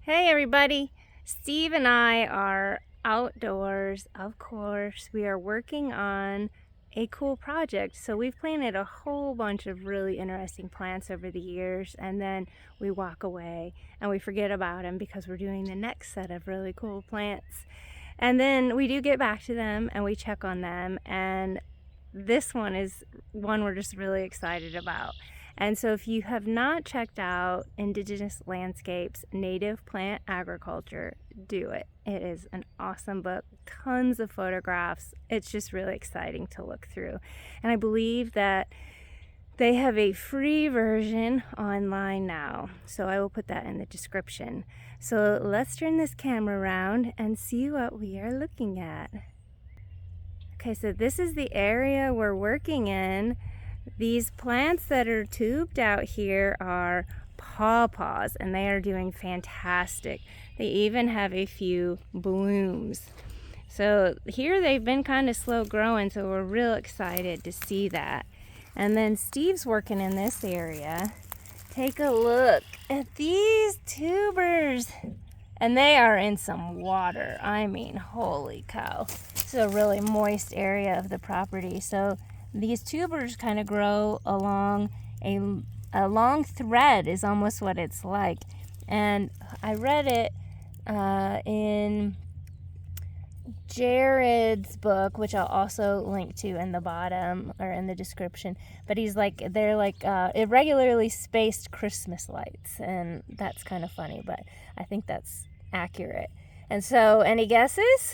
Hey everybody, Steve and I are outdoors, of course. We are working on a cool project. So we've planted a whole bunch of really interesting plants over the years, and then we walk away and we forget about them because we're doing the next set of really cool plants. And then we do get back to them and we check on them, and this one is one we're just really excited about. And so if you have not checked out Indigenous Landscapes, Native Plant Agriculture, do it. It is an awesome book, tons of photographs. It's just really exciting to look through. And I believe that they have a free version online now, so I will put that in the description. So let's turn this camera around and see what we are looking at. Okay, so this is the area we're working in. These plants that are tubed out here are pawpaws, and they are doing fantastic. They even have a few blooms. So here they've been kind of slow growing, so we're real excited to see that. And then Steve's working in this area. Take a look at these tubers. And they are in some water. I mean, holy cow. This is a really moist area of the property. So these tubers kind of grow along a long thread is almost what it's like. And I read it in Jared's book, which I'll also link to in the bottom or in the description. But they're like irregularly spaced Christmas lights, and that's kind of funny, but I think that's accurate. And so, any guesses?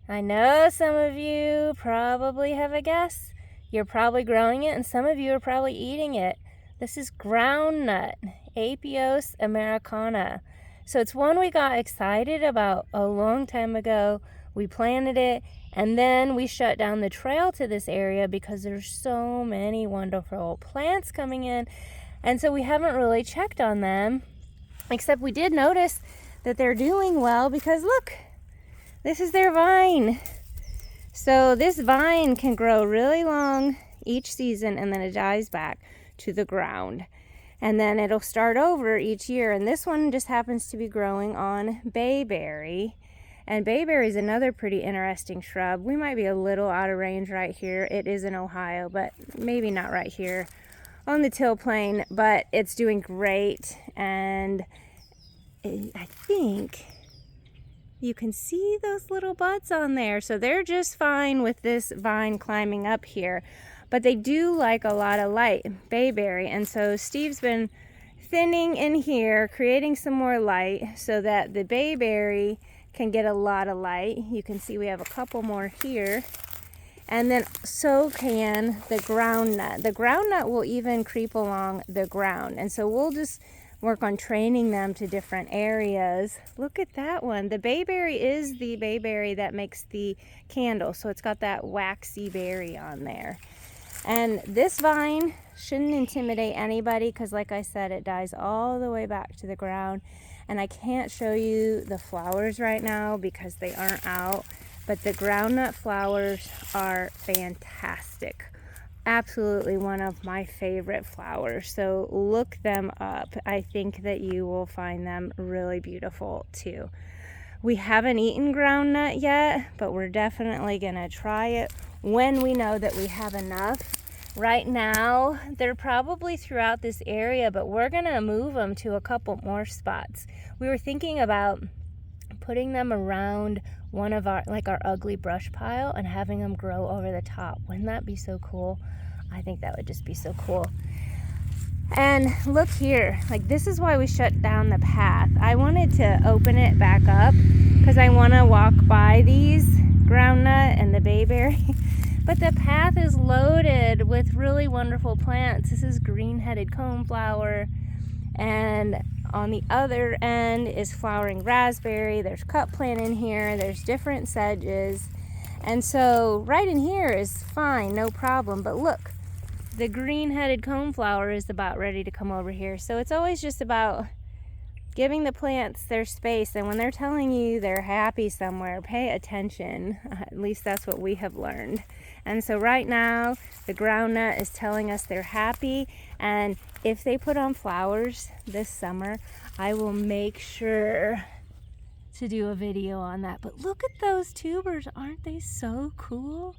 I know some of you probably have a guess. You're probably growing it, and some of you are probably eating it. This is Groundnut Apios americana. So it's one we got excited about a long time ago. We planted it, and then we shut down the trail to this area because there's so many wonderful plants coming in. And so we haven't really checked on them, except we did notice that they're doing well because look, this is their vine. So this vine can grow really long each season, and then it dies back to the ground. And then it'll start over each year. And this one just happens to be growing on bayberry. And bayberry is another pretty interesting shrub. We might be a little out of range right here. It is in Ohio, but maybe not right here on the Till Plain. But it's doing great. And I think you can see those little buds on there. So they're just fine with this vine climbing up here. But they do like a lot of light, bayberry. And so Steve's been thinning in here, creating some more light so that the bayberry can get a lot of light. You can see we have a couple more here. And then so can the groundnut. The groundnut will even creep along the ground. And so we'll just work on training them to different areas. Look at that one. The bayberry is the bayberry that makes the candle. So it's got that waxy berry on there. And this vine shouldn't intimidate anybody because, like I said, it dies all the way back to the ground. And I can't show you the flowers right now because they aren't out. But the groundnut flowers are fantastic. Absolutely one of my favorite flowers. So look them up. I think that you will find them really beautiful too. We haven't eaten groundnut yet, but we're definitely gonna try it when we know that we have enough. Right now, they're probably throughout this area, but we're gonna move them to a couple more spots. We were thinking about putting them around one of our ugly brush pile and having them grow over the top. Wouldn't that be so cool? I think that would just be so cool. And look here, this is why we shut down the path. I wanted to open it back up because I want to walk by these groundnut and the bayberry. But the path is loaded with really wonderful plants. This is green-headed coneflower, and on the other end is flowering raspberry. There's cut plant in here. There's different sedges. And so right in here is fine, no problem. But look, the green-headed coneflower is about ready to come over here. So it's always just about giving the plants their space, and when they're telling you they're happy somewhere, pay attention. At least that's what we have learned. And so right now the groundnut is telling us they're happy, and if they put on flowers this summer, I will make sure to do a video on that. But look at those tubers, aren't they so cool?